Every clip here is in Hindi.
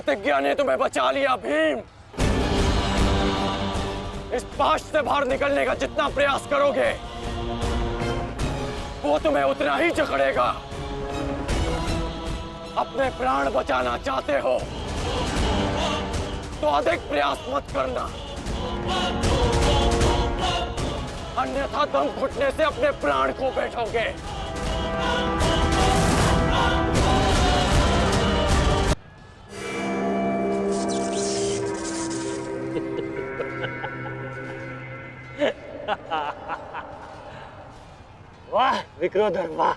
प्रतिज्ञा ने तुम्हें बचा लिया भीम। इस पाश से बाहर निकलने का जितना प्रयास करोगे वो तुम्हें उतना ही जकड़ेगा। अपने प्राण बचाना चाहते हो तो अधिक प्रयास मत करना, अन्यथा दम घुटने से अपने प्राण खो बैठोगे। वाह विक्रोधर वाह,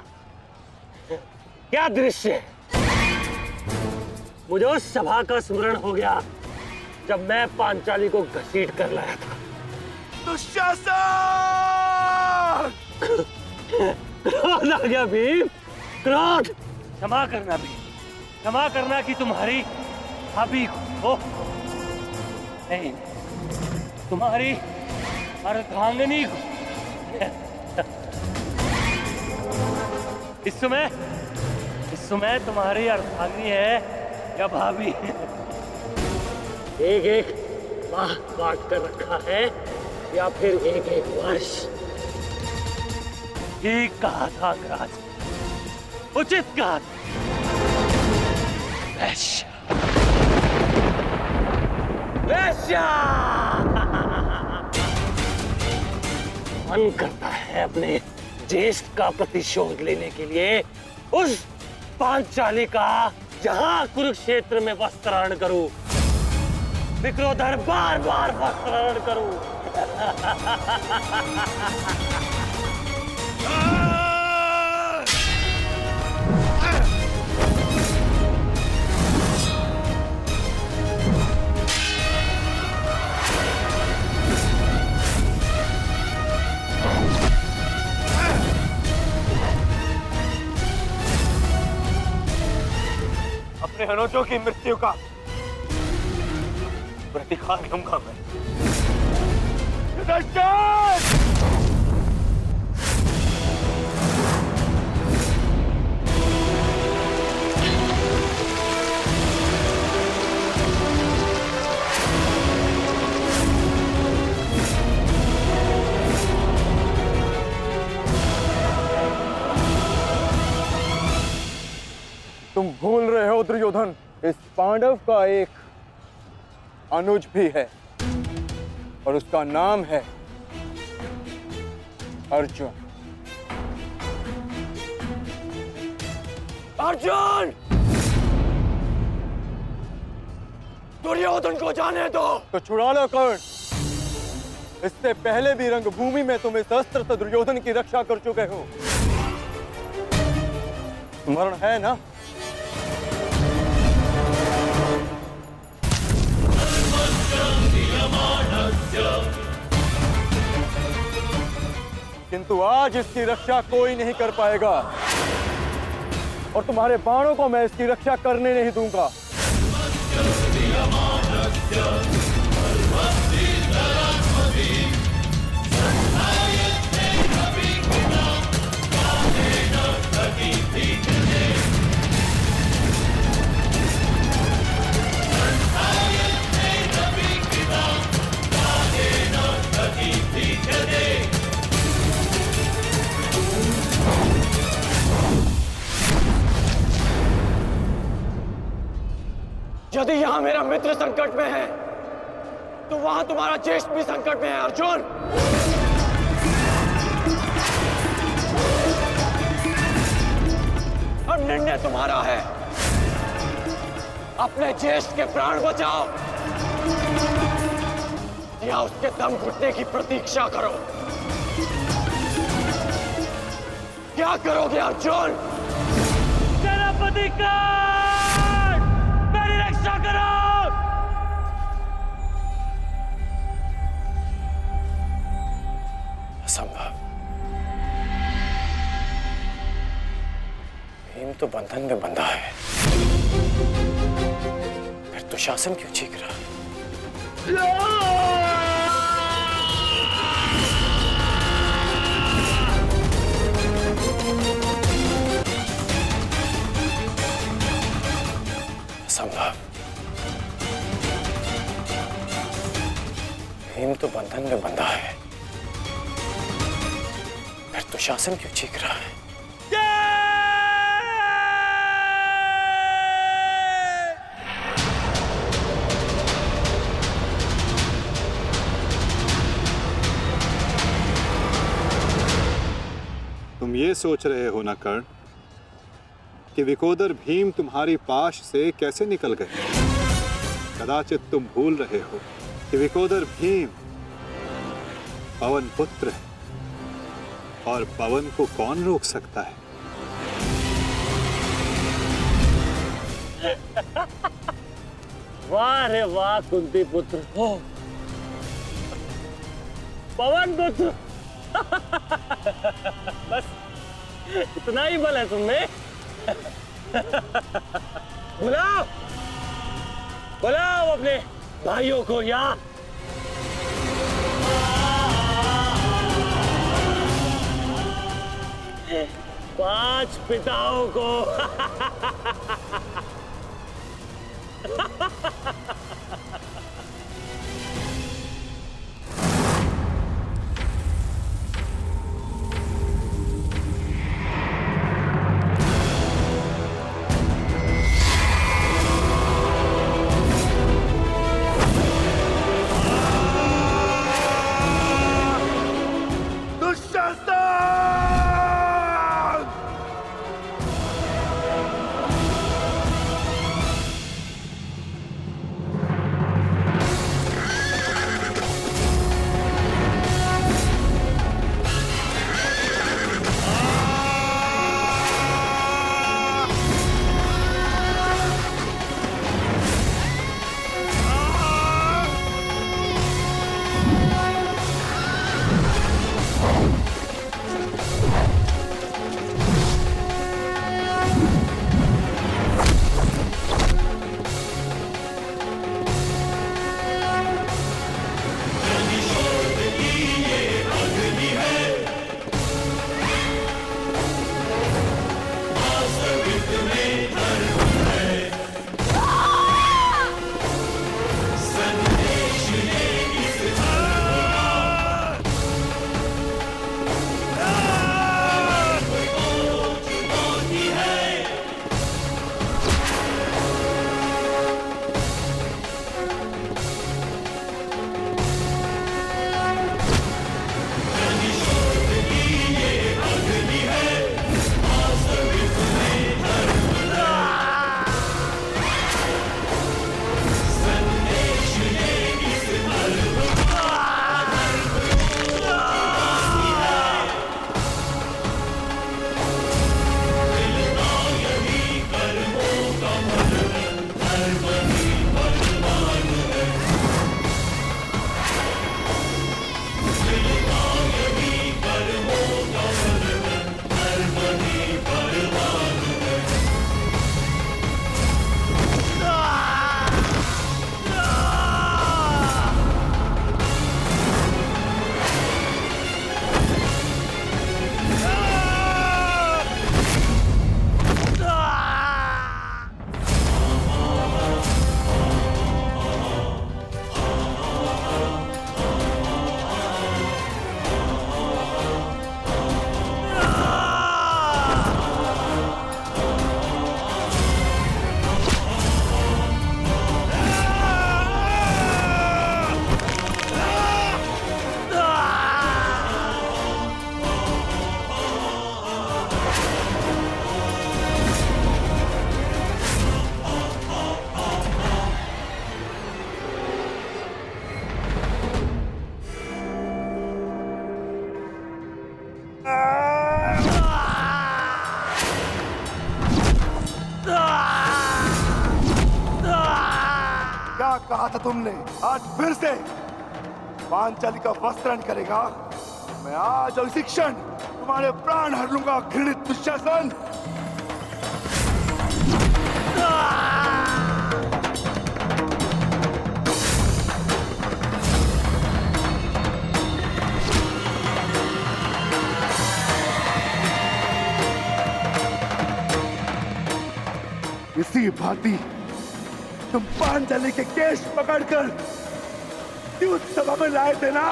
क्या दृश्य है। मुझे उस सभा का स्मरण हो गया जब मैं पांचाली को घसीट कर लाया था। दुशासन! क्रोध आ गया भीम, क्रोध। क्षमा करना भीम, क्षमा करना कि तुम्हारी भाभी को नहीं, तुम्हारी अर्धांगिनी को। इस समय तुम्हारी अर्धांगिनी है या भाभी? एक एक माह बांट कर रखा है या फिर एक एक वर्ष? ठीक कहा था अंगराज, उचित कहा था। वैश्या, वैश्या। मन करता है अपने ज्येष्ठ का प्रतिशोध लेने के लिए उस पांचाली का जहां कुरुक्षेत्र में वस्त्राहरण करूं, विक्रोधर बार बार वस्त्राहरण करूं। अपने अनुजों की मृत्यु का प्रतिकार लूंगा मैं। तुम भूल रहे हो दुर्योधन, इस पांडव का एक अनुज भी है और उसका नाम है अर्जुन। अर्जुन! दुर्योधन को जाने दो। तो छुड़ा लो कर्ण। इससे पहले भी रंगभूमि में तुम इस अस्त्र से दुर्योधन की रक्षा कर चुके हो, स्मरण है ना? किंतु आज इसकी रक्षा कोई नहीं कर पाएगा और तुम्हारे बाणों को मैं इसकी रक्षा करने नहीं दूंगा। यदि यहां मेरा मित्र संकट में है तो वहां तुम्हारा ज्येष्ठ भी संकट में है अर्जुन। और निर्णय तुम्हारा है, अपने ज्येष्ठ के प्राण बचाओ या उसके दम घुटने की प्रतीक्षा करो। क्या करोगे अर्जुन? सेनापति का रक्षा करो। असंभव। भीम तो बंधन में बंधा है, फिर दुशासन क्यों चीख रहा है? असंभव। भीम तो बंधन में बंधा है, फिर दुशासन क्यों चीख रहा है? तुम ये सोच रहे हो ना कर्ण कि विकोदर भीम तुम्हारी पाश से कैसे निकल गए? कदाचित तुम भूल रहे हो कि विकोदर भीम पवन पुत्र है, और पवन को कौन रोक सकता है? वाह रे वाह कुंती पुत्र हो, पवन पुत्र। बस इतना ही बल है तुमने। बुलाओ बुलाओ अपने भाइयों को यहाँ। पांच पिताओं को। क्या कहा था तुमने? आज फिर से पांचाली का वस्त्रण करेगा? मैं आज और इसी क्षण तुम्हारे प्राण हर लूंगा घृणित दुशासन। इसी भांति तुम पांचाली के केश पकड़कर द्यूत सभा में लाए थे ना,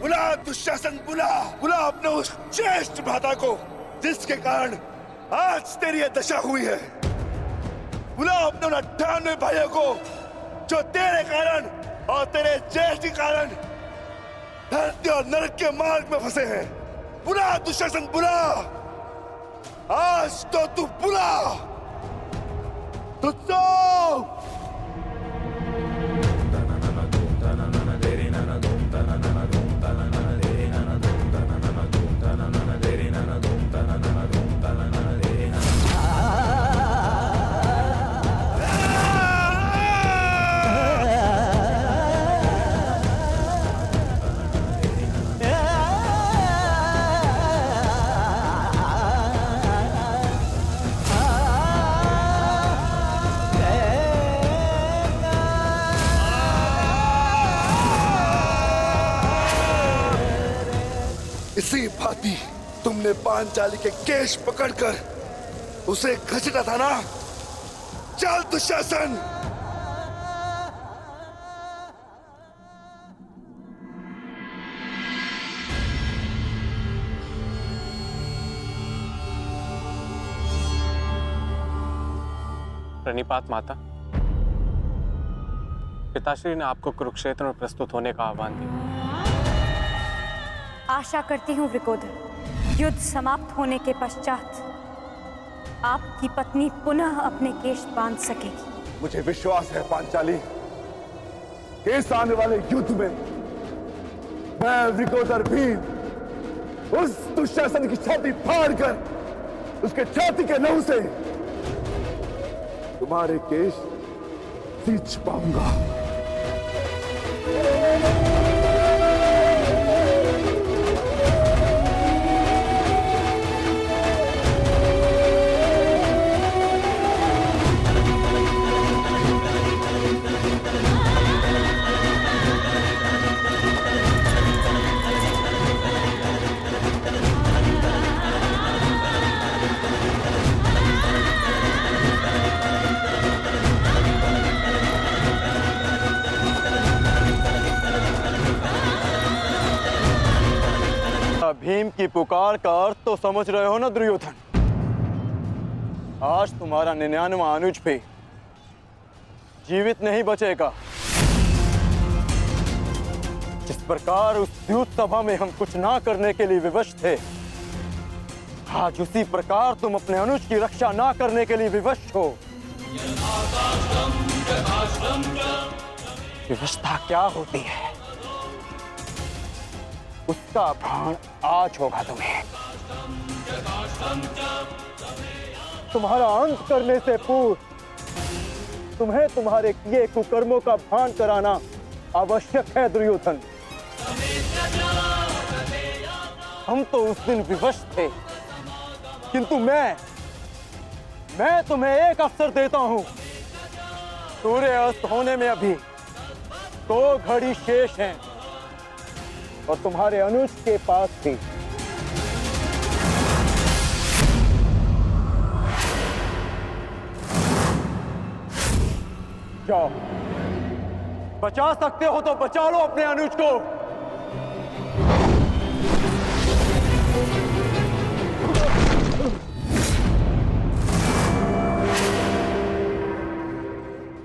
बुला दुशासन, बुला बुला अपने उस ज्येष्ठ भ्राता को जिसके कारण आज तेरी ये दशा हुई है। बुला अपने उन 98 भाइयों को जो तेरे कारण और तेरे ज्येष्ठ के कारण धरती और नरक के मार्ग में फंसे हैं। बुला दुशासन, बुला, आज तो तू बुला तुझको। इसी भांति तुमने पांचाली के केश पकड़कर उसे घसीटा था ना। चल दुशासन। प्रणिपात माता, पिताश्री ने आपको कुरुक्षेत्र में प्रस्तुत होने का आह्वान दिया। आशा करती हूँ वृकोदर, युद्ध समाप्त होने के पश्चात आपकी पत्नी पुनः अपने केश बांध सकेगी। मुझे विश्वास है पांचाली कि इस आने वाले युद्ध में मैं वृकोदर भीम उस दुशासन की छाती फाड़कर उसके छाती के लहू से तुम्हारे केश सींच पाऊंगा। भीम की पुकार का अर्थ तो समझ रहे हो ना दुर्योधन। आज तुम्हारा 99वां अनुज भी जीवित नहीं बचेगा। जिस प्रकार उस द्यूत सभा में हम कुछ ना करने के लिए विवश थे, आज उसी प्रकार तुम अपने अनुज की रक्षा ना करने के लिए विवश हो। विवशता क्या होती है उसका भान आज होगा तुम्हें। तुम्हारा अंत करने से पूर्व तुम्हें तुम्हारे किए कुकर्मों का भान कराना आवश्यक है दुर्योधन। हम तो उस दिन विवश थे, किंतु मैं तुम्हें एक अवसर देता हूं। सूर्य अस्त होने में अभी 2 घड़ी शेष हैं और तुम्हारे अनुज के पास भी। जाओ, बचा सकते हो तो बचा लो अपने अनुज को।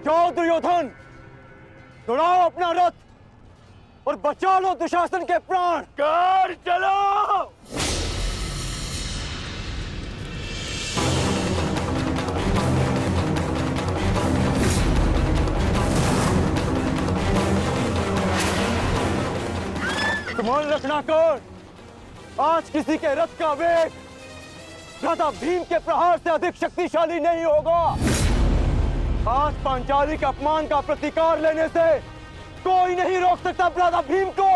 जाओ दुर्योधन, दौड़ाओ अपना रथ और बचा लो दुशासन के प्राण। कर चलो। मान रखना कर, आज किसी के रथ का वेग भ्राता भीम के प्रहार से अधिक शक्तिशाली नहीं होगा। आज पांचाली के अपमान का प्रतिकार लेने से कोई नहीं रोक सकता भ्राता भीम को।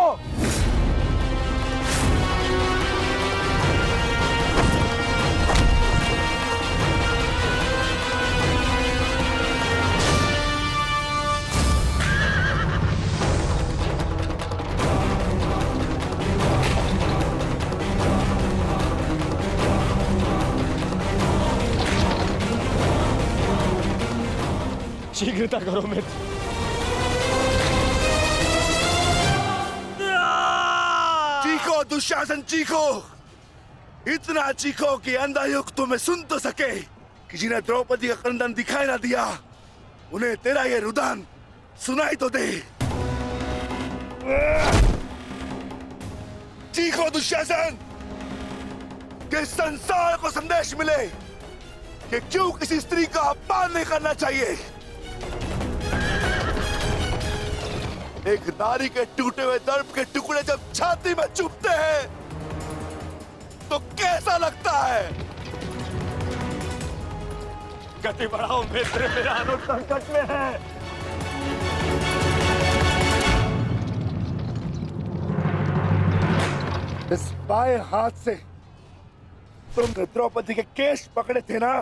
शीघ्रता करो मित्र। चीखो दुशासन चीखो, इतना चीखो कि अंधा युग तुम्हें सुन तो सके कि जिन्हें द्रौपदी का क्रंदन दिखाई ना दिया उन्हें तेरा ये रुदन सुनाई तो दे। चीखो दुशासन कि संसार को संदेश मिले कि क्यों किसी स्त्री का अपमान नहीं करना चाहिए। एक नारी के टूटे हुए दर्प के टुकड़े जब छाती में चुभते हैं तो कैसा लगता है? गति बढ़ाओ मित्र, मेरा अनुज संकट में है। इस बाएं हाथ से तुमने द्रौपदी के केश पकड़े थे ना?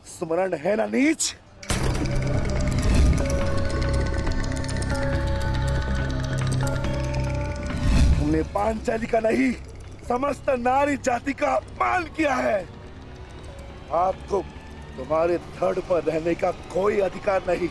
स्मरण है ना नीच? तुमने पांचाली का नहीं समस्त नारी जाति का अपमान किया है। आपको तुम्हारे धड़ पर रहने का कोई अधिकार नहीं।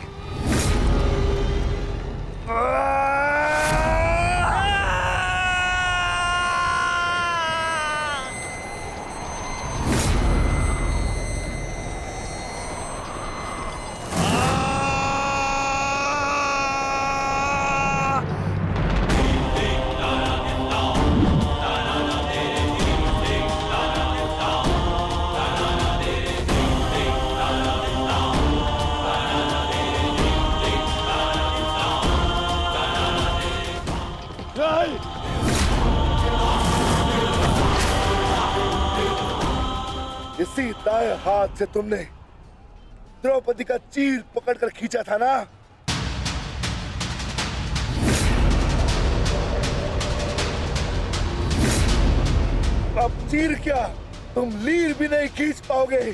इसी दाएं हाथ से तुमने द्रौपदी का चीर पकड़कर खींचा था ना? अब चीर क्या, तुम लीर भी नहीं खींच पाओगे।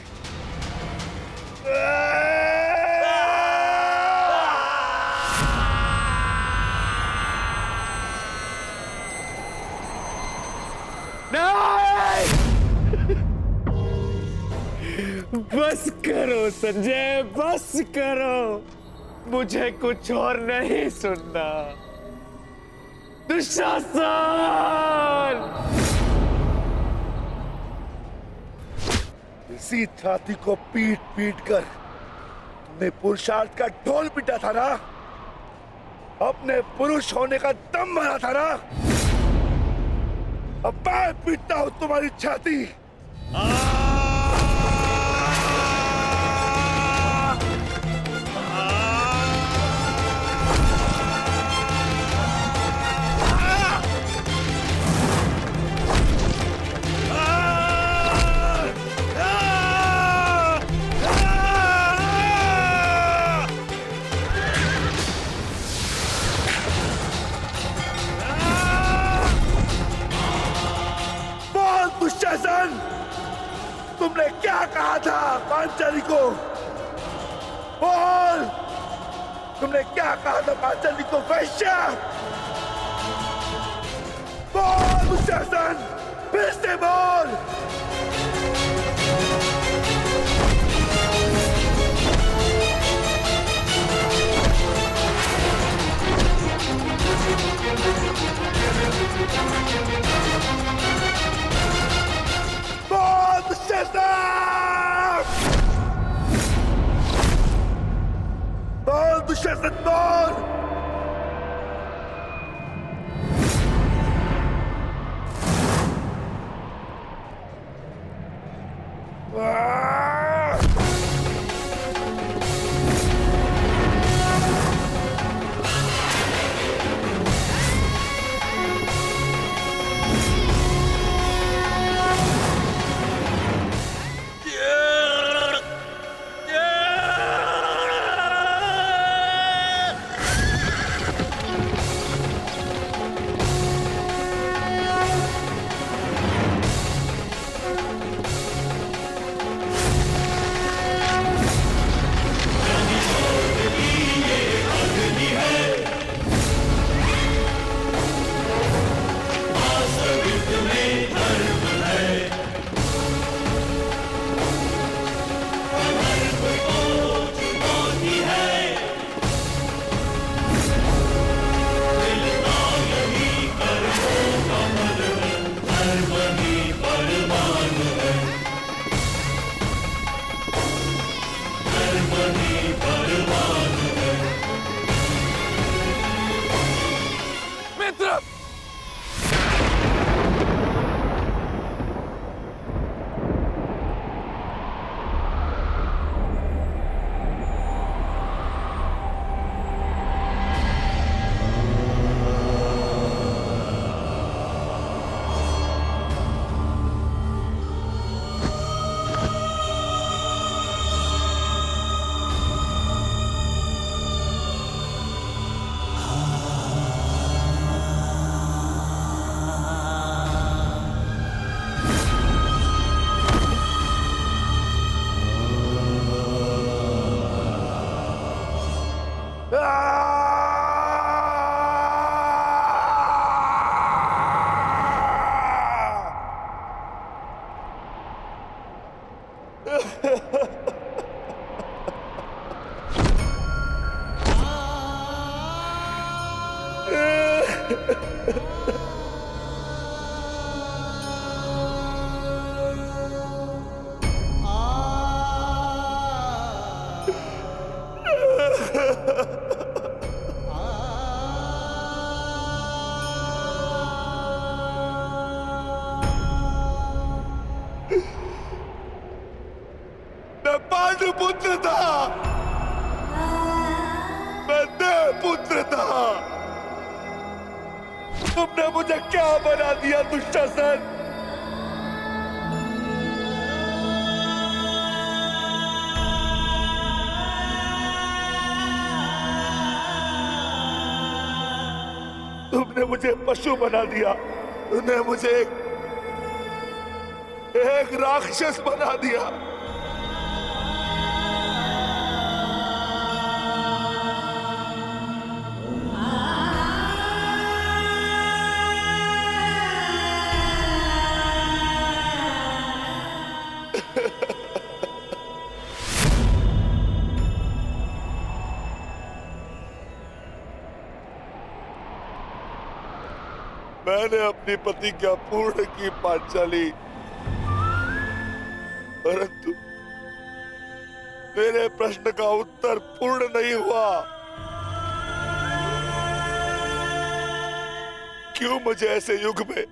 बस करो संजय, बस करो, मुझे कुछ और नहीं सुनना। दुशासन! इसी छाती को पीट पीट कर तुमने पुरुषार्थ का ढोल पीटा था ना? अपने पुरुष होने का दम भरा था ना? अब मैं पीटता हूं तुम्हारी छाती। दुशासन, तुमने क्या कहा था पांचाली को? बोल, तुमने क्या कहा था पांचाली को? वैश्य! बोल दुशासन, फिर से बोल। बोल दुशासन, बोल। मैं पांडुपुत्र था, मैं देवपुत्र था। तुमने मुझे क्या बना दिया दुशासन? तुमने मुझे पशु बना दिया, तुमने मुझे एक राक्षस बना दिया। मैंने अपनी प्रतिज्ञा पूर्ण की पांचाली, परंतु मेरे प्रश्न का उत्तर पूर्ण नहीं हुआ। क्यों मुझे ऐसे युग में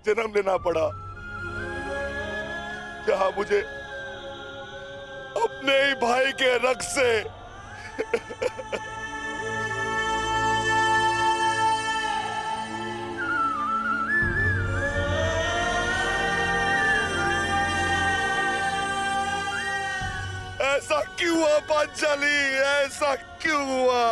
जन्म लेना पड़ा जहां मुझे अपने ही भाई के रक्त से ऐसा क्यों हुआ पांचाली? ऐसा क्यों हुआ?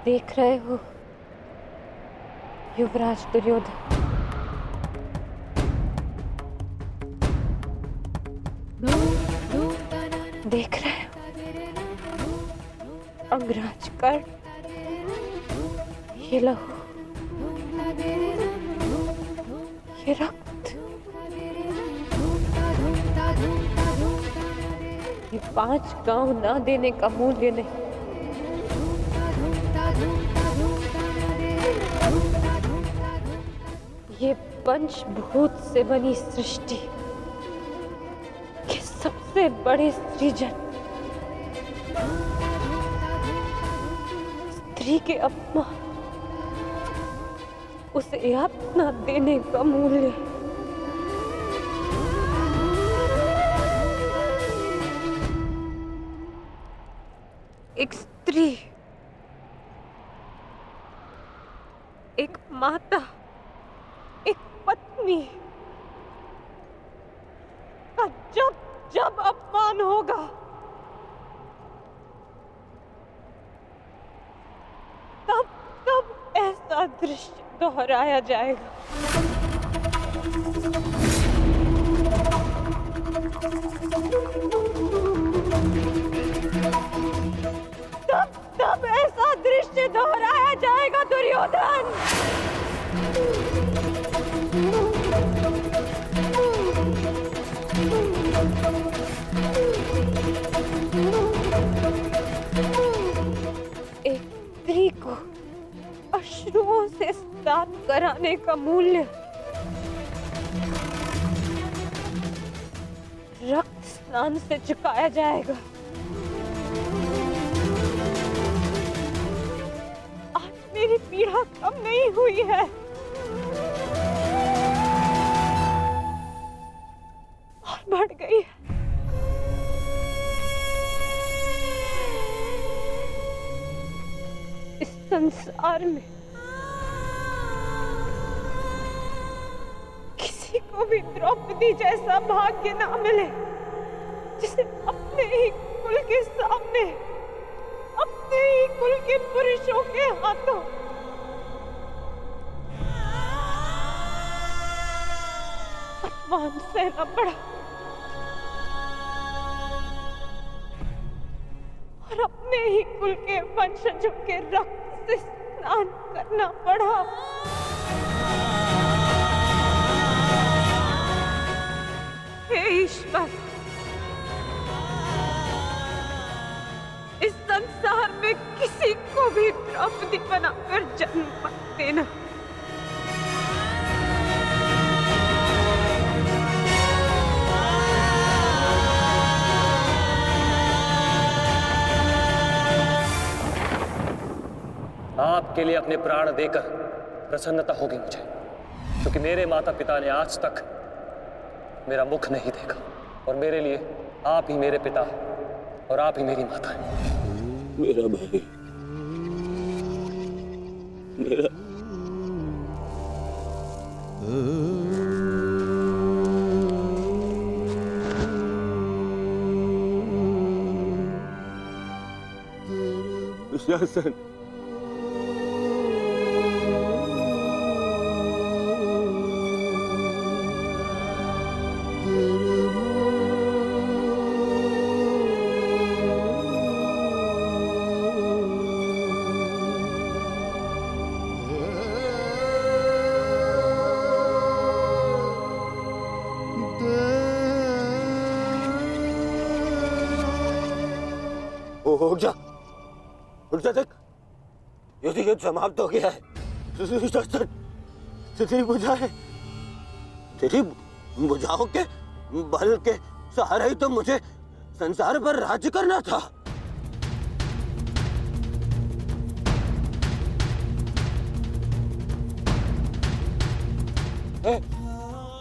देख रहे हो युवराज दुर्योधन, देख रहे हो अंगराज कर्ण, ये लहू, ये रक्त, ये 5 गांव ना देने का मूल्य नहीं। ये पंचभूत से बनी सृष्टि के सबसे बड़े सृजन, स्त्री के अपमान, उसे यातना देने का मूल्य। एक स्त्री, एक माता, एक पत्नी का जब जब अपमान होगा, तब तब ऐसा दृश्य दोहराया जाएगा। तब तब ऐसा दृश्य दोहराया जाएगा दुर्योधन। एक स्त्री को अश्रुओं से स्नान कराने का मूल्य रक्त स्नान से चुकाया जाएगा। आज मेरी पीड़ा कम नहीं हुई है, और बढ़ गई है। इस संसार में किसी को भी द्रौपदी जैसा भाग्य ना मिले, जिसे अपने ही कुल के सामने, अपने ही कुल के पुरुषों के हाथों अपमान सहना पड़ा और अपने ही कुल के वंशजों के रक्त से स्नान करना पड़ा। हे ईश्वर, इस संसार में किसी को भी द्रौपदी बनाकर जन्म मत देना। आपके लिए अपने प्राण देकर प्रसन्नता होगी मुझे, क्योंकि मेरे माता पिता ने आज तक मेरा मुख नहीं देखा, और मेरे लिए आप ही मेरे पिता और आप ही मेरी माता हैं। मेरा भाई, मेरा दुशासन, उठ जा, उठ जा, देख युद्ध समाप्त हो गया है। तेरी बुझाएं, तेरी बुझाओं के बल के सहारे ही तो मुझे संसार पर राज्य करना था।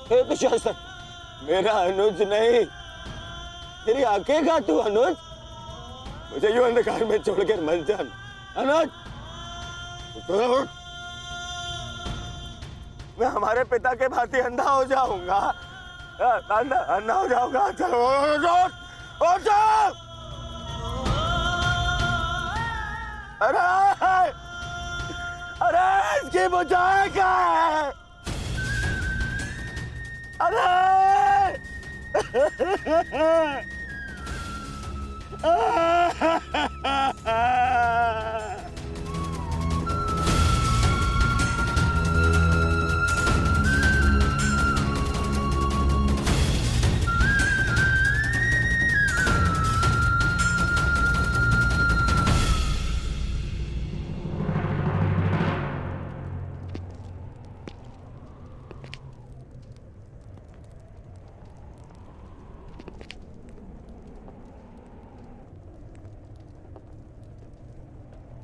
हे दुशासन, मेरा अनुज नहीं, तेरी आंखें का तू अनुज, मुझे यूं अंधकार में छोड़कर मत जान। अनुज, मैं हमारे पिता के भांति अंधा हो जाऊंगा, अंधा हो जाऊंगा। चलो अरे अरे इसकी बुझाएं क्या है? अरे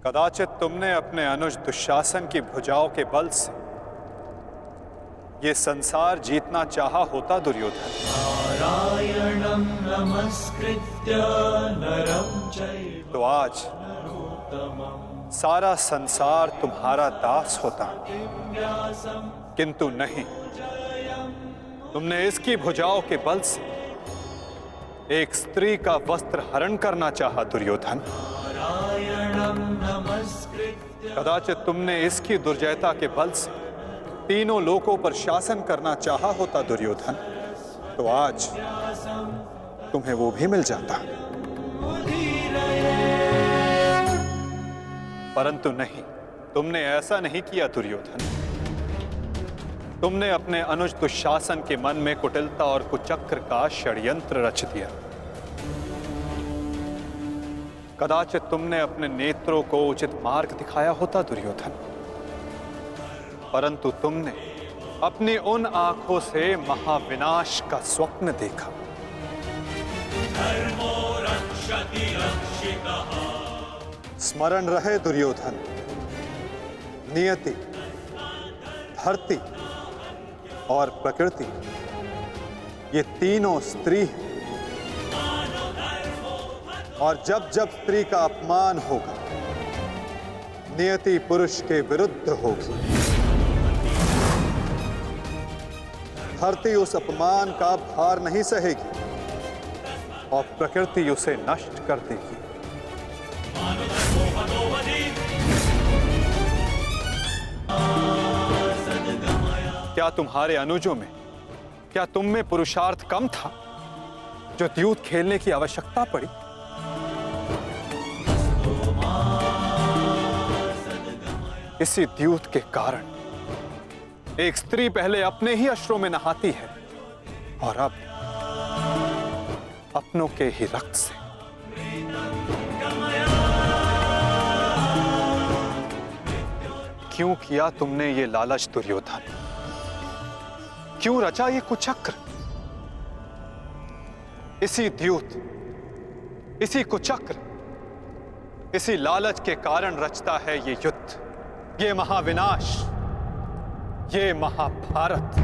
कदाचित तुमने अपने अनुज दुशासन की भुजाओं के बल से ये संसार जीतना चाहा होता दुर्योधन। नारायणं नमस्कृत्य नरं चैव तो आज सारा संसार तुम्हारा दास होता, किंतु नहीं, तुमने इसकी भुजाओं के बल से एक स्त्री का वस्त्र हरण करना चाहा दुर्योधन। कदाचित तुमने इसकी दुर्जयता के बल से तीनों लोकों पर शासन करना चाहा होता दुर्योधन, तो आज तुम्हें वो भी मिल जाता, परंतु नहीं, तुमने ऐसा नहीं किया दुर्योधन। तुमने अपने अनुज दुशासन के मन में कुटिलता और कुचक्र का षड्यंत्र रच दिया। कदाचित तुमने अपने नेत्रों को उचित मार्ग दिखाया होता दुर्योधन, परंतु तुमने अपनी उन आंखों से महाविनाश का स्वप्न देखा। धर्मो रक्षति रक्षितः। स्मरण रहे दुर्योधन, नियति, धरती और प्रकृति ये तीनों स्त्री हैं। और जब जब स्त्री का अपमान होगा, नियति पुरुष के विरुद्ध होगी। धरती उस अपमान का भार नहीं सहेगी और प्रकृति उसे नष्ट कर देगी। क्या तुम्हारे अनुजों में, क्या तुम में पुरुषार्थ कम था जो द्यूत खेलने की आवश्यकता पड़ी? इसी द्यूत के कारण एक स्त्री पहले अपने ही अश्रों में नहाती है और अब अपनों के ही रक्त से। क्यों किया तुमने ये लालच दुर्योधन? क्यों रचा ये कुचक्र? इसी द्यूत, इसी कुचक्र, इसी लालच के कारण रचता है ये युद्ध, ये महाविनाश, ये महाभारत।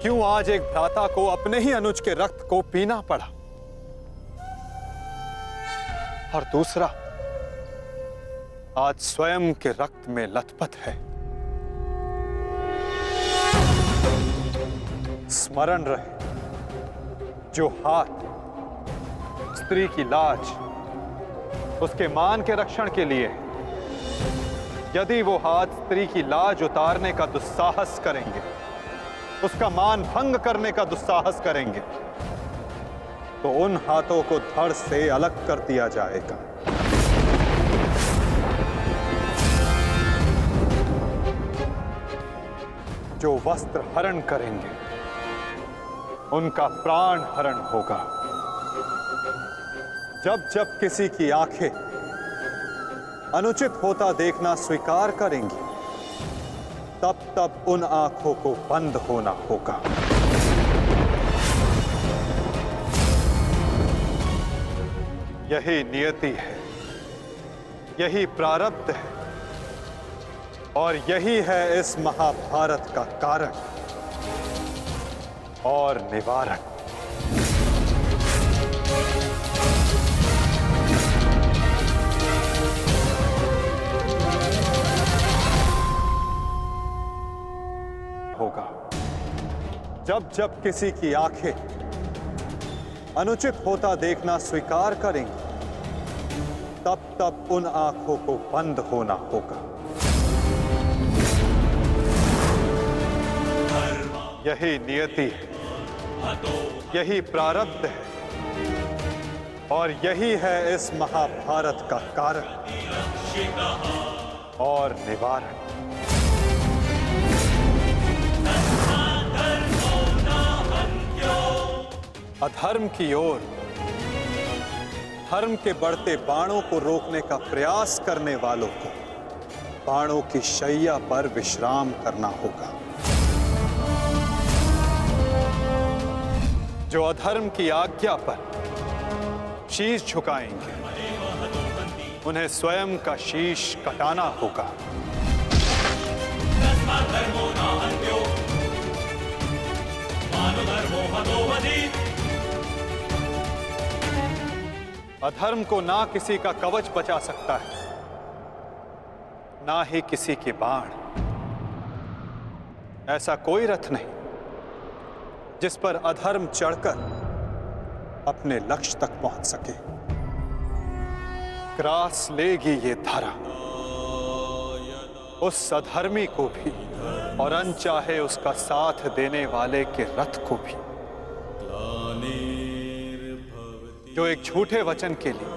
क्यों आज एक भ्राता को अपने ही अनुज के रक्त को पीना पड़ा और दूसरा आज स्वयं के रक्त में लथपथ है? स्मरण रहे, जो हाथ स्त्री की लाज, उसके मान के रक्षण के लिए, यदि वो हाथ स्त्री की लाज उतारने का दुस्साहस करेंगे, उसका मान भंग करने का दुस्साहस करेंगे, तो उन हाथों को धड़ से अलग कर दिया जाएगा। जो वस्त्र हरण करेंगे, उनका प्राण हरण होगा। जब जब किसी की आंखें अनुचित होता देखना स्वीकार करेंगी, तब तब उन आंखों को बंद होना होगा। यही नियति है, यही प्रारब्ध है और यही है इस महाभारत का कारण और निवारण। होगा जब जब किसी की आंखें अनुचित होता देखना स्वीकार करेंगी, तब तब उन आंखों को बंद होना होगा। यही नियति है, यही प्रारब्ध है और यही है इस महाभारत का कारण और निवारण। अधर्म की ओर धर्म के बढ़ते बाणों को रोकने का प्रयास करने वालों को बाणों की शैया पर विश्राम करना होगा। जो अधर्म की आज्ञा पर शीश झुकाएंगे, उन्हें स्वयं का शीश कटाना होगा। अधर्म को ना किसी का कवच बचा सकता है, ना ही किसी के बाण। ऐसा कोई रथ नहीं जिस पर अधर्म चढ़कर अपने लक्ष्य तक पहुंच सके। ग्रास लेगी ये धरा उस अधर्मी को भी और अनचाहे उसका साथ देने वाले के रथ को भी, जो एक झूठे वचन के लिए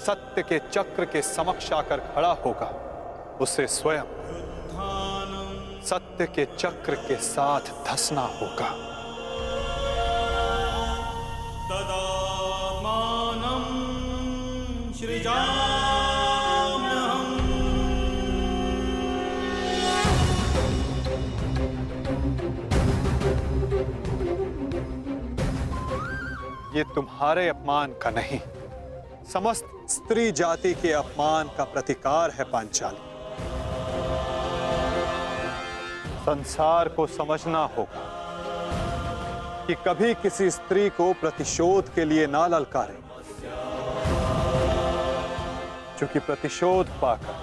सत्य के चक्र के समक्ष आकर खड़ा होगा, उसे स्वयं सत्य के चक्र के साथ धंसना होगा। ये तुम्हारे अपमान का नहीं, समस्त स्त्री जाति के अपमान का प्रतिकार है पांचाली। संसार को समझना होगा कि कभी किसी स्त्री को प्रतिशोध के लिए ना ललकारें, क्योंकि प्रतिशोध पाकर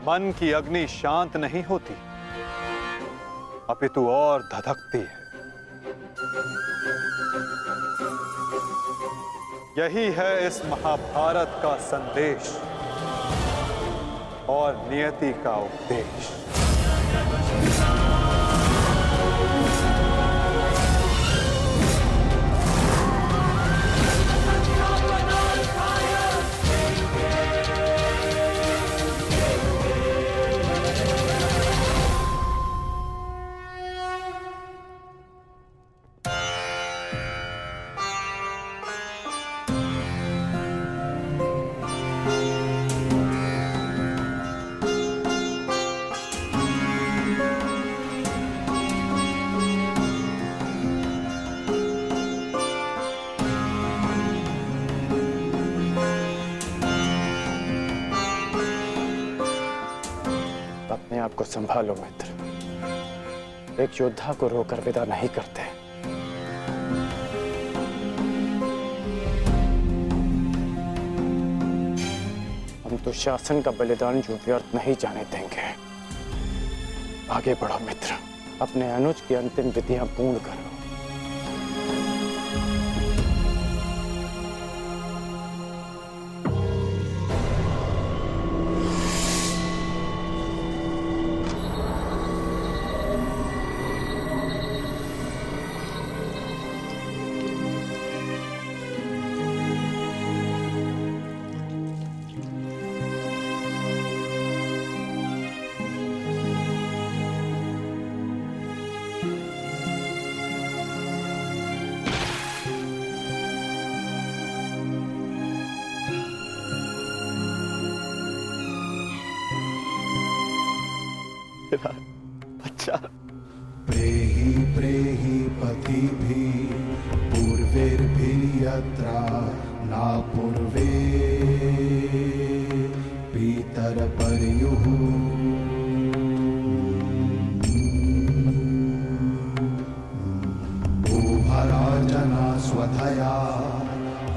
मन की अग्नि शांत नहीं होती, अपितु और धधकती है। यही है इस महाभारत का संदेश और नियति का उपदेश। अपने आप को संभालो मित्र, एक योद्धा को रोकर विदा नहीं करते। हम तो शासन का बलिदान जो व्यर्थ नहीं जाने देंगे। आगे बढ़ो मित्र, अपने अनुज की अंतिम विधियां पूर्ण करो। अच्छा, प्रेहि प्रेहि पतिभिः पूर्वैर्भिर्यत्रा न पूर्वे पीतरपर्युः भूभराजना स्वधया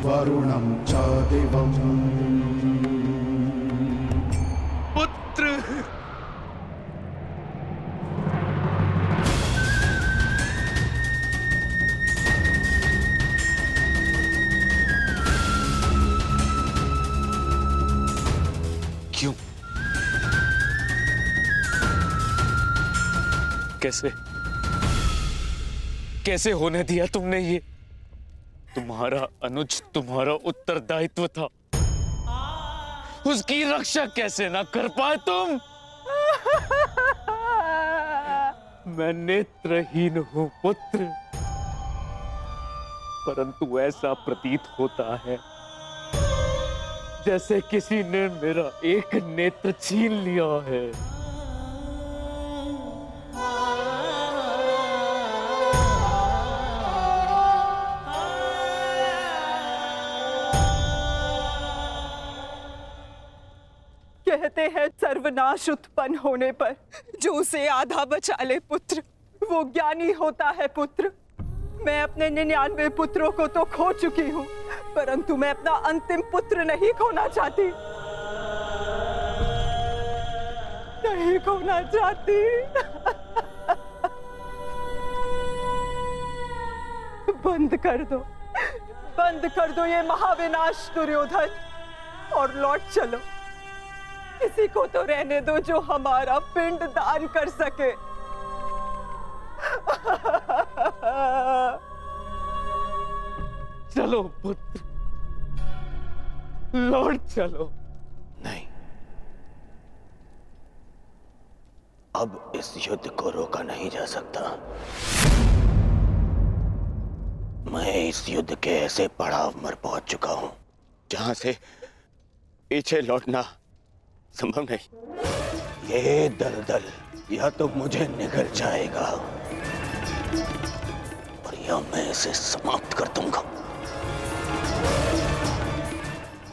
वरुणं च दिवम्। पुत्र क्यों? कैसे होने दिया तुमने ये? तुम्हारा अनुज तुम्हारा उत्तरदायित्व था, उसकी रक्षा कैसे ना कर पाए तुम? मैं नेत्रहीन हूं पुत्र, परंतु ऐसा प्रतीत होता है जैसे किसी ने मेरा एक नेत्र छीन लिया है। कहते हैं सर्वनाश उत्पन्न होने पर जो उसे आधा बचा ले पुत्र, वो ज्ञानी होता है पुत्र। मैं अपने 99 पुत्रों को तो खो चुकी हूँ, परंतु मैं अपना अंतिम पुत्र नहीं खोना चाहती, नहीं खोना चाहती। बंद कर दो ये महाविनाश दुर्योधन, और लौट चलो। किसी को तो रहने दो जो हमारा पिंड दान कर सके। चलो पुत्र, लौट चलो। नहीं, अब इस युद्ध को रोका नहीं जा सकता। मैं इस युद्ध के ऐसे पड़ाव पर पहुंच चुका हूं जहां से पीछे लौटना संभव नहीं। ये दलदल या तो मुझे निगल जाएगा और या मैं इसे समाप्त कर दूंगा।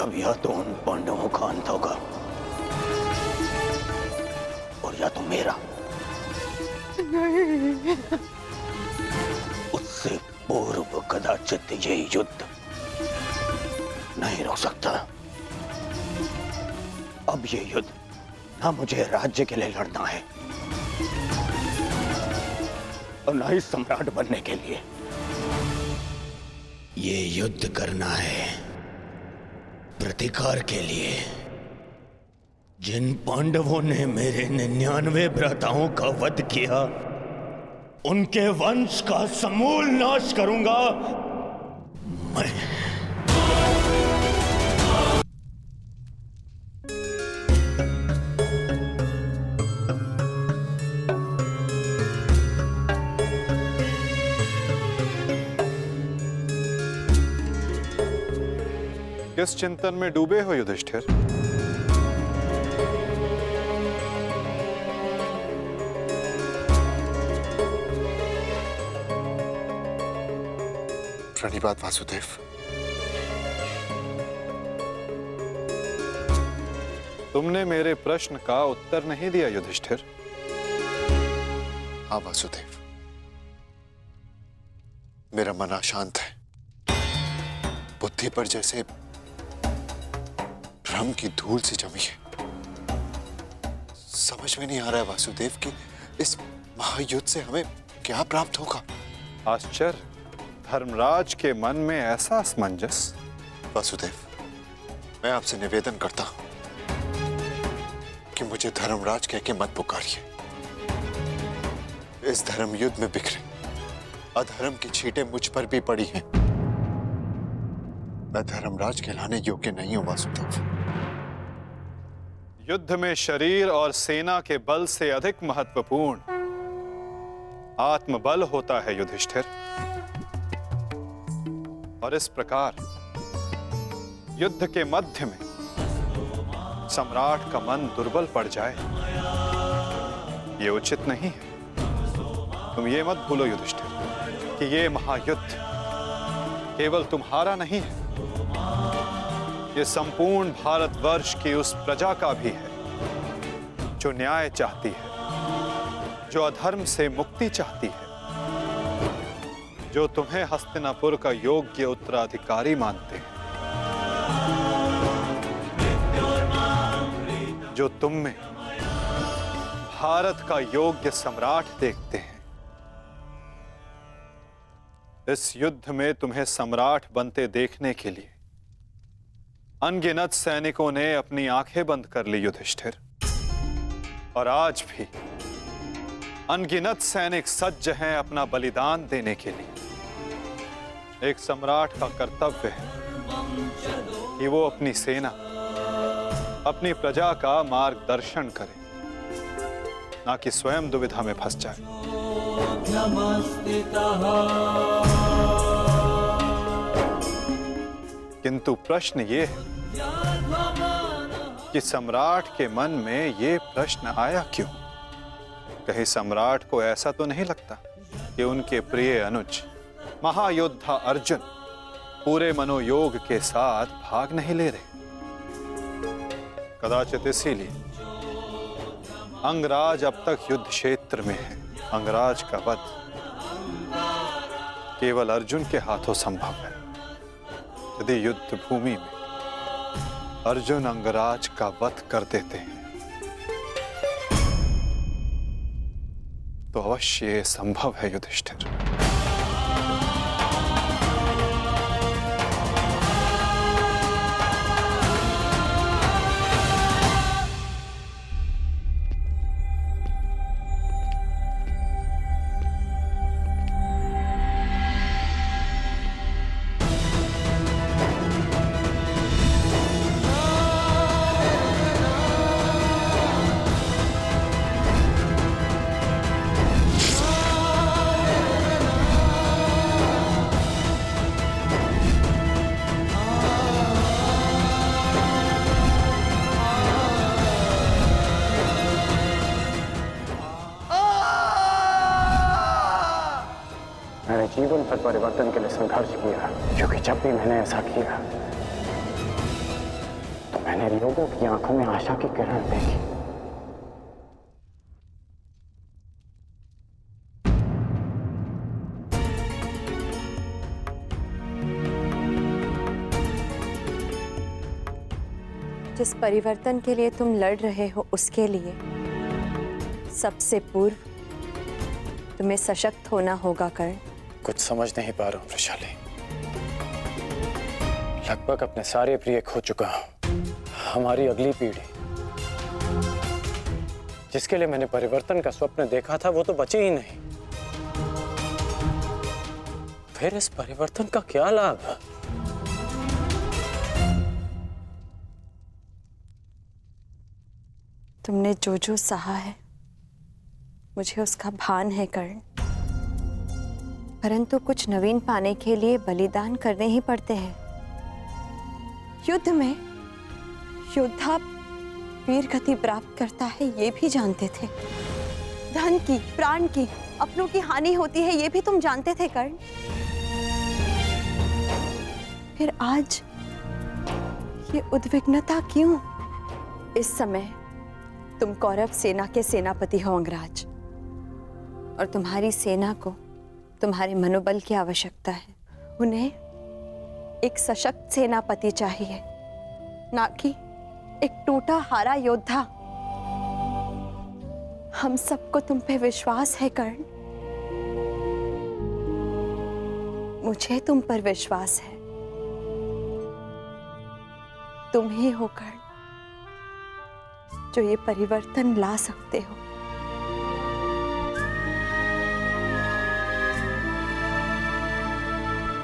अब या तो उन पांडवों का अंत होगा और या तो मेरा। नहीं। उससे पूर्व कदाचित ये युद्ध नहीं रुक सकता। अब ये युद्ध ना मुझे राज्य के लिए लड़ना है और ना ही सम्राट बनने के लिए। ये युद्ध करना है प्रतिकार के लिए। जिन पांडवों ने मेरे 99 भ्राताओं का वध किया, उनके वंश का समूल नाश करूंगा मैं। किस चिंतन में डूबे हो युधिष्ठिर? प्रणिपात वासुदेव। तुमने मेरे प्रश्न का उत्तर नहीं दिया युधिष्ठिर। हाँ वासुदेव, मेरा मन अशांत है। बुद्धि पर जैसे भ्रम की धूल सी जमी है। समझ में नहीं आ रहा है वासुदेव कि इस महायुद्ध से हमें क्या प्राप्त होगा। आश्चर्य, धर्मराज के मन में ऐसा असमंजस। वासुदेव, मैं आपसे निवेदन करता हूं कि मुझे धर्मराज कह के मत पुकारिए। इस धर्म युद्ध में बिखरे अधर्म की छींटें मुझ पर भी पड़ी हैं। मैं धर्मराज कहलाने योग्य नहीं हूं वासुदेव। युद्ध में शरीर और सेना के बल से अधिक महत्वपूर्ण आत्मबल होता है युधिष्ठिर। और इस प्रकार युद्ध के मध्य में सम्राट का मन दुर्बल पड़ जाए, ये उचित नहीं है। तुम ये मत भूलो युधिष्ठिर कि ये महायुद्ध केवल तुम्हारा नहीं है, ये संपूर्ण भारतवर्ष की उस प्रजा का भी है जो न्याय चाहती है, जो अधर्म से मुक्ति चाहती है, जो तुम्हें हस्तिनापुर का योग्य उत्तराधिकारी मानते हैं, जो तुम में भारत का योग्य सम्राट देखते हैं। इस युद्ध में तुम्हें सम्राट बनते देखने के लिए अनगिनत सैनिकों ने अपनी आंखें बंद कर ली युधिष्ठिर। और आज भी अनगिनत सैनिक सज्ज हैं अपना बलिदान देने के लिए। एक सम्राट का कर्तव्य है कि वो अपनी सेना, अपनी प्रजा का मार्गदर्शन करे, ना कि स्वयं दुविधा में फंस जाए। किंतु प्रश्न ये है कि सम्राट के मन में ये प्रश्न आया क्यों? कहीं सम्राट को ऐसा तो नहीं लगता कि उनके प्रिय अनुज महायोद्धा अर्जुन पूरे मनोयोग के साथ भाग नहीं ले रहे? कदाचित इसीलिए अंगराज अब तक युद्ध क्षेत्र में है। अंगराज का वध केवल अर्जुन के हाथों संभव है। यदि युद्ध भूमि में अर्जुन अंगराज का वध कर देते हैं तो अवश्य ये संभव है युधिष्ठिर। जीवन भर परिवर्तन के लिए संघर्ष किया, क्योंकि जब भी मैंने ऐसा किया तो मैंने लोगों की आंखों में आशा की किरण देखी। जिस परिवर्तन के लिए तुम लड़ रहे हो उसके लिए सबसे पूर्व तुम्हें सशक्त होना होगा कर्ण। कुछ समझ नहीं पा रहा हूं वृषाली। लगभग अपने सारे प्रिय खो चुका हूं। हमारी अगली पीढ़ी जिसके लिए मैंने परिवर्तन का स्वप्न देखा था वो तो बची ही नहीं। फिर इस परिवर्तन का क्या लाभ? तुमने जो जो सहा है मुझे उसका भान है कर्ण, परंतु कुछ नवीन पाने के लिए बलिदान करने ही पड़ते हैं। युद्ध में योद्धा वीर गति प्राप्त करता है ये भी जानते थे। धन की, प्राण की, अपनों की हानि होती है ये भी तुम जानते थे कर्ण। फिर आज ये उद्विग्नता क्यों? इस समय तुम कौरव सेना के सेनापति हो अंगराज, और तुम्हारी सेना को तुम्हारे मनोबल की आवश्यकता है। उन्हें एक सशक्त सेनापति चाहिए, ना कि एक टूटा हारा योद्धा। हम सबको तुम पे विश्वास है कर्ण, मुझे तुम पर विश्वास है। तुम ही हो कर्ण जो ये परिवर्तन ला सकते हो।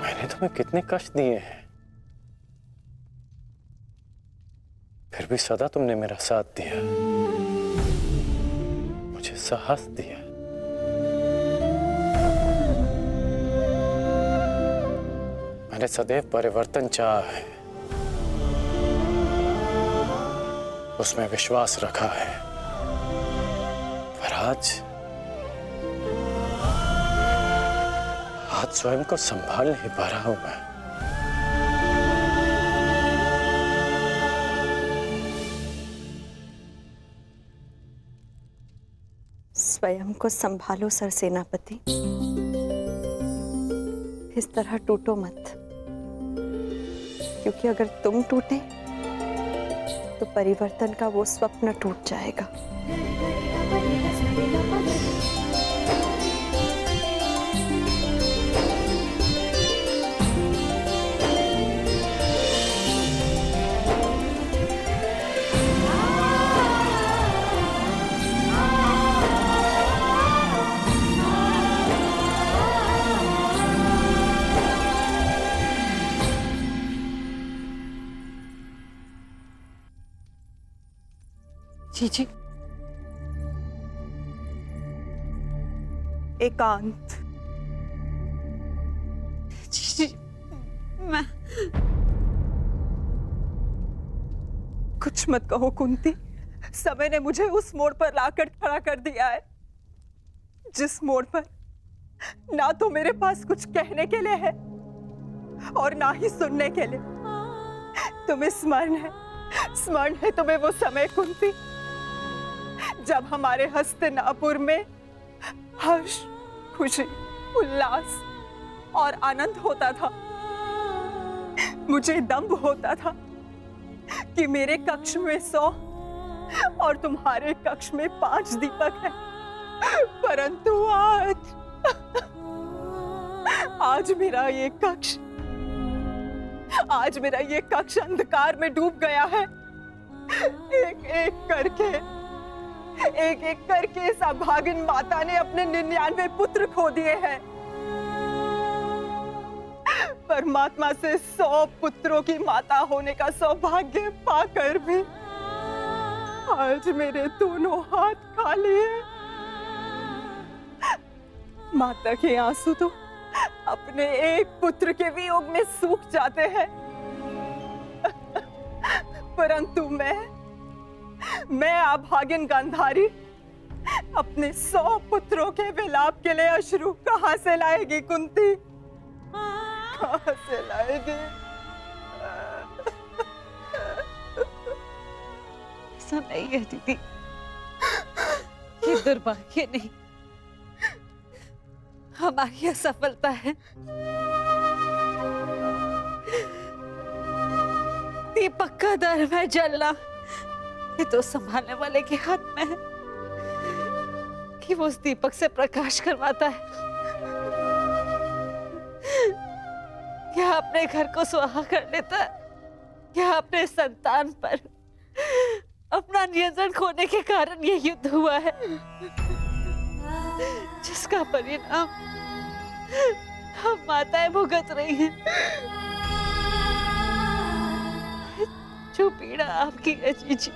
मैंने तुम्हें कितने कष्ट दिए हैं, फिर भी सदा तुमने मेरा साथ दिया, मुझे साहस दिया। मैंने सदैव परिवर्तन चाहा है, उसमें विश्वास रखा है, पर आज स्वयं को संभाल नहीं पा रहा हूं मैं। स्वयं को संभालो सरसेनापति, इस तरह टूटो मत, क्योंकि अगर तुम टूटे तो परिवर्तन का वो स्वप्न टूट जाएगा। जी एकांत। जी मैं कुछ मत कहो कुंती, समय ने मुझे उस मोड़ पर लाकर खड़ा कर दिया है जिस मोड़ पर ना तो मेरे पास कुछ कहने के लिए है और ना ही सुनने के लिए। तुम्हें स्मरण है तुम्हें वो समय कुंती जब हमारे हस्तिनापुर में हर्ष, खुशी, उल्लास और आनंद होता था। मुझे दंभ होता था कि मेरे कक्ष में 100 और तुम्हारे कक्ष में 5 दीपक हैं, परंतु आज मेरा ये कक्ष अंधकार में डूब गया है। एक एक करके इस अभागिन माता ने अपने 99 पुत्र खो दिए हैं। परमात्मा से 100 पुत्रों की माता होने का सौभाग्य पाकर भी आज मेरे दोनों हाथ खाली हैं। माता के आंसू तो अपने एक पुत्र के वियोग में सूख जाते हैं, परंतु मैं अभागिन गांधारी अपने 100 पुत्रों के विलाप के लिए अश्रु कहाँ से लाएगी कुंती? कहाँ से लाएगी? ऐसा नहीं है दीदी, ये दुर्भाग्य नहीं, हमारी असफलता है। दीपक का धर्म है जलना, ये तो संभालने वाले के हाथ में है कि वो उस दीपक से प्रकाश करवाता है या अपने घर को सुहा कर लेता है, या अपने संतान पर अपना नियंत्रण खोने के कारण ये युद्ध हुआ है, जिसका परिणाम हम माताएं भुगत रही हैं। जो पीड़ा आपकी है जीजी,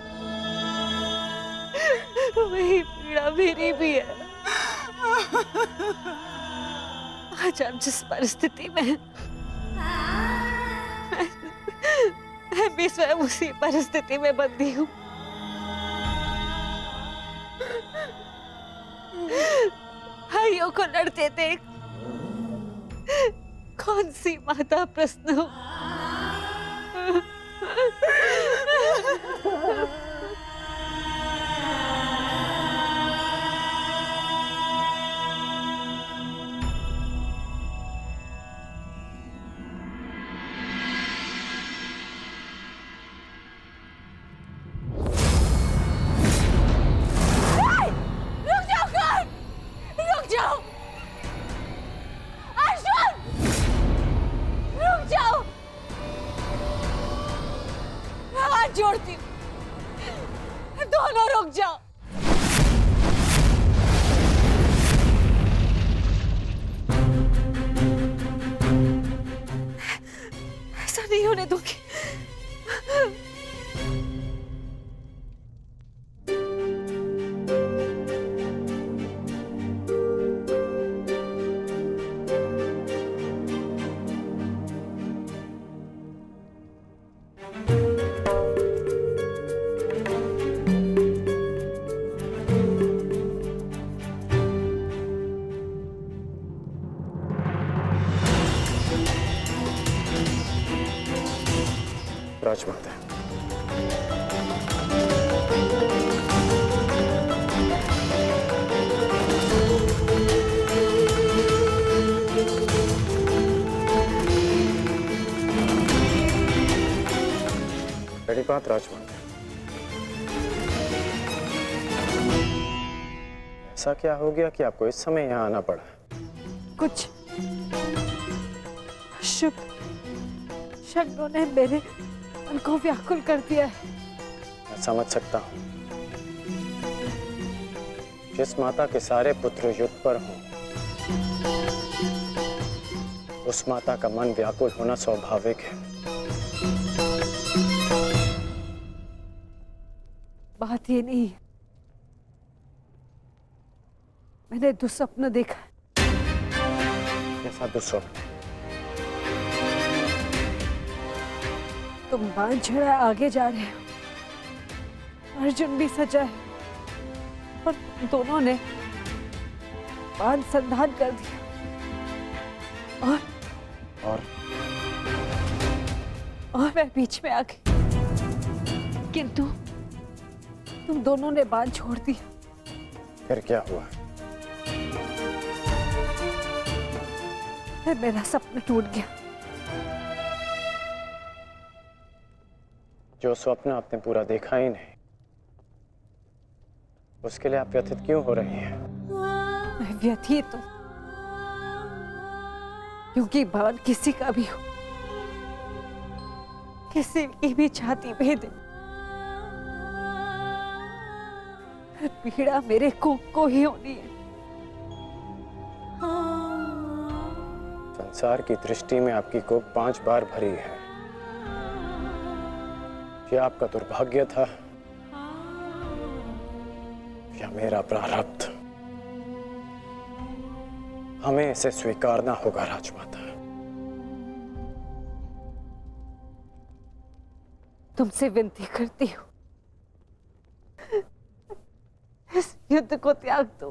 वही पीड़ा मेरी भी है। आज आप जिस परिस्थिति में हैं, मैं भी स्वयं उसी परिस्थिति में बंधी हूँ। भाइयों को लड़ते देख कौन सी माता प्रश्न हो। जोड़ती हूँ, दोनों रुक जाओ। ऐसा नहीं होने दूंगी। राजमाता, बड़ी बात राजमाता, ऐसा क्या हो गया कि आपको इस समय यहाँ आना पड़ा? कुछ शुभ क्षणों ने मेरे मन को व्याकुल कर दिया है। मैं समझ सकता हूँ। जिस माता के सारे पुत्र युद्ध पर हों, उस माता का मन व्याकुल होना स्वाभाविक है। बात ये नहीं है, मैंने दुस्वप्न देखा है। कैसा दुस्वप्न? तुम बांध छड़ा आगे जा रहे हो, अर्जुन भी सजा है, और तुम दोनों ने बांध संधान कर दिया, और मैं बीच में आ गई, किंतु तुम दोनों ने बांध छोड़ दिया। फिर क्या हुआ? फिर मेरा सपना टूट गया। जो स्वप्न आपने पूरा देखा ही नहीं, उसके लिए आप व्यथित क्यों हो रही हैं? मैं व्यथित हूं क्योंकि बाण किसी का भी हो, किसी की भी छाती भेदे, पीड़ा मेरे कोख को ही होनी है। संसार की दृष्टि में आपकी कोख 5 बार भरी है। ये आपका दुर्भाग्य था या मेरा प्रारब्ध? हमें इसे स्वीकारना होगा राजमाता। तुमसे विनती करती हूँ, इस युद्ध को त्याग दो।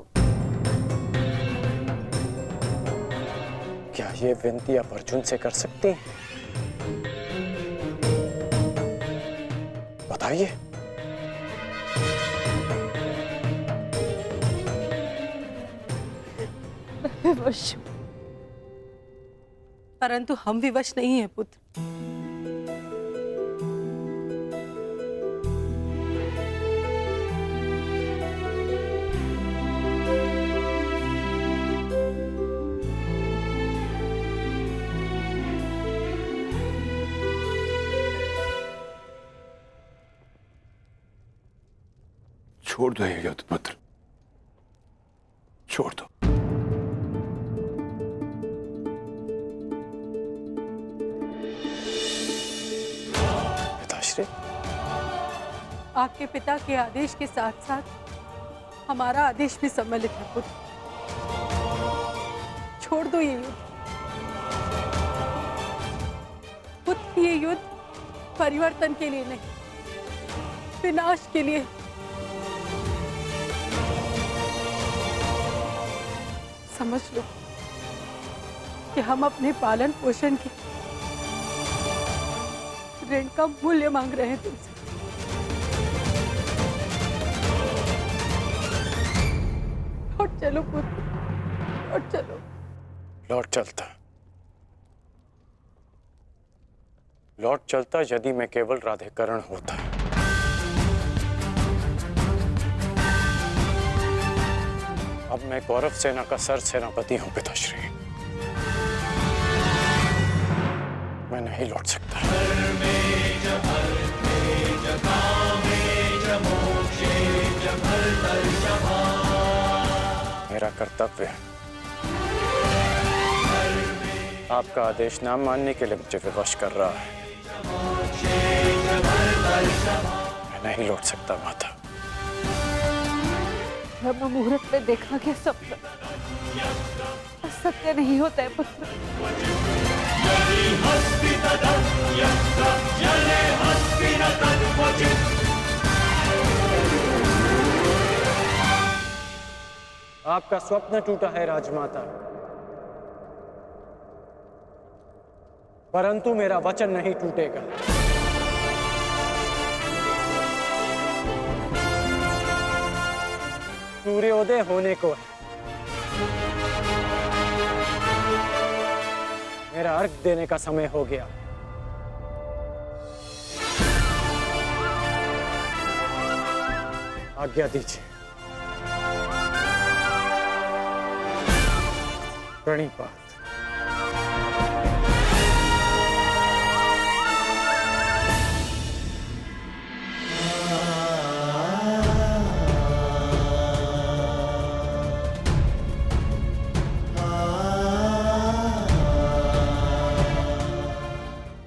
क्या ये विनती आप अर्जुन से कर सकती हैं? बताइए। विवश, परंतु हम विवश नहीं है पुत्र। छोड़ दो ये युद्ध पुत्र, छोड़ दो। पिताश्री, आपके पिता के आदेश के साथ साथ हमारा आदेश भी सम्मिलित है पुत्र। छोड़ दो ये युद्ध पुत्र। ये युद्ध परिवर्तन के लिए नहीं, विनाश के लिए। समझ लो कि हम अपने पालन पोषण के ऋण का मूल्य मांग रहे हैं तुमसे। लौट चलो पुत्र, लौट चलो। लौट चलता यदि मैं केवल राधेकरण होता। अब मैं कौरव सेना का सर सेनापति हूं पिताश्री। मैं नहीं लौट सकता। मेरा कर्तव्य है। आपका आदेश ना मानने के लिए मुझे विवश कर रहा है। मैं नहीं लौट सकता माता। ब्रह्म मुहूर्त में देखा गया सपना सत्य नहीं होता है पुत्र। आपका स्वप्न टूटा है राजमाता, परंतु मेरा वचन नहीं टूटेगा। सूर्योदय होने को है। मेरा अर्घ देने का समय हो गया। आज्ञा दीजिए। प्रणिपात।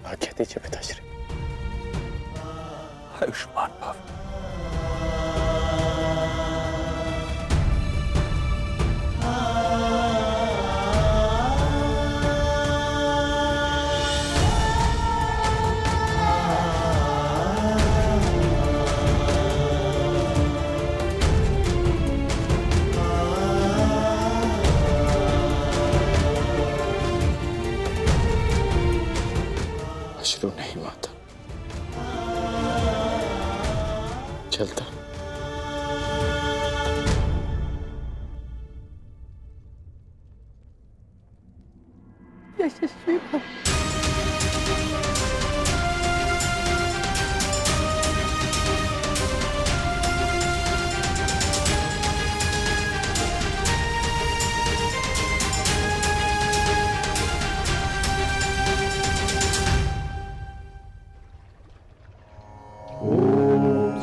आज्ञा दीजिए पिताश्री। आयुष्मान भव। अश्रु नहीं माता, चलता। यशस्वी भव।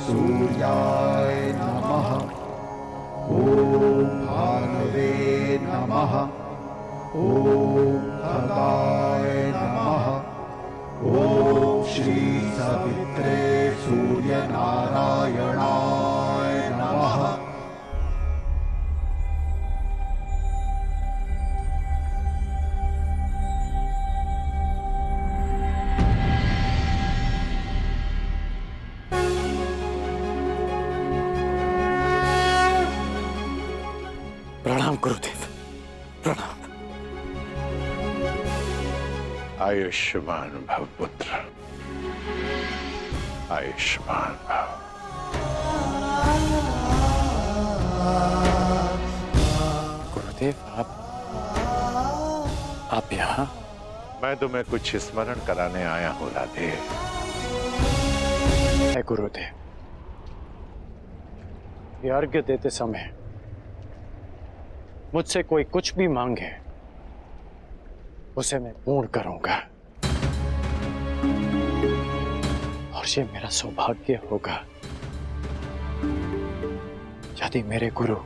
सूर्याय नमः। ॐ भानवे नमः। ॐ खगाय नमः। ॐ श्री सवित्रे सूर्यनारायणाय नमः। प्रणाम गुरुदेव, प्रणाम। आयुष्मान भव पुत्र, आयुष्मान भव। गुरुदेव आप यहाँ? मैं तुम्हें कुछ स्मरण कराने आया हूँ राधे। गुरुदेव, ये अर्घ्य देते समय मुझसे कोई कुछ भी मांगे उसे मैं पूर्ण करूंगा, और ये मेरा सौभाग्य होगा यदि मेरे गुरु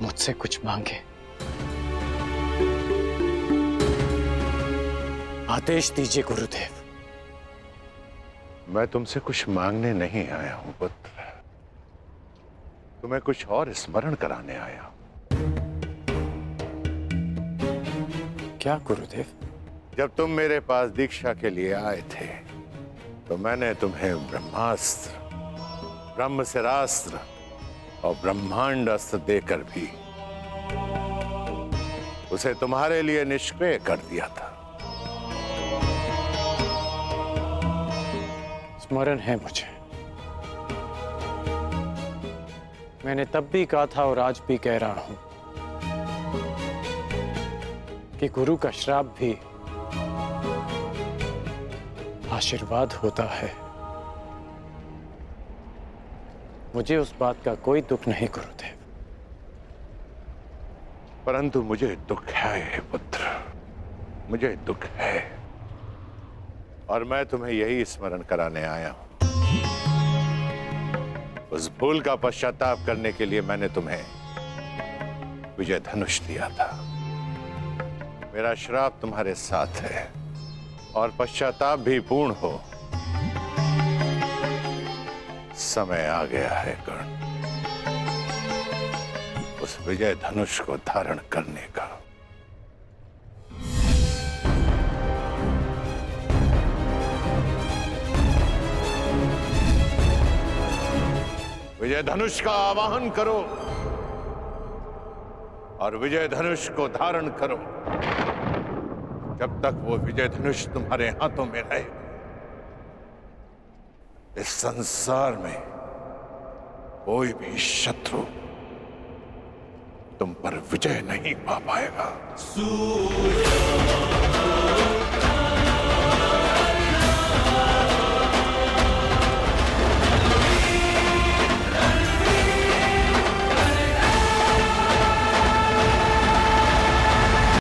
मुझसे कुछ मांगे। आदेश दीजिए गुरुदेव। मैं तुमसे कुछ मांगने नहीं आया हूं पुत्र, तुम्हें कुछ और स्मरण कराने आया हूं। क्या गुरुदेव? जब तुम मेरे पास दीक्षा के लिए आए थे तो मैंने तुम्हें ब्रह्मास्त्र, ब्रह्मशिरास्त्र और ब्रह्मांड अस्त्र देकर भी उसे तुम्हारे लिए निष्क्रिय कर दिया था। स्मरण है मुझे। मैंने तब भी कहा था और आज भी कह रहा हूं कि गुरु का श्राप भी आशीर्वाद होता है। मुझे उस बात का कोई दुख नहीं गुरुदेव। परंतु मुझे दुख है पुत्र, मुझे दुख है, और मैं तुम्हें यही स्मरण कराने आया हूं। उस भूल का पश्चाताप करने के लिए मैंने तुम्हें विजय धनुष दिया था। मेरा श्राप तुम्हारे साथ है और पश्चाताप भी पूर्ण हो। समय आ गया है कर्ण, उस विजय धनुष को धारण करने का। विजय धनुष का आवाहन करो और विजय धनुष को धारण करो। जब तक वो विजय धनुष तुम्हारे हाथों में रहे, इस संसार में कोई भी शत्रु तुम पर विजय नहीं पा पाएगा।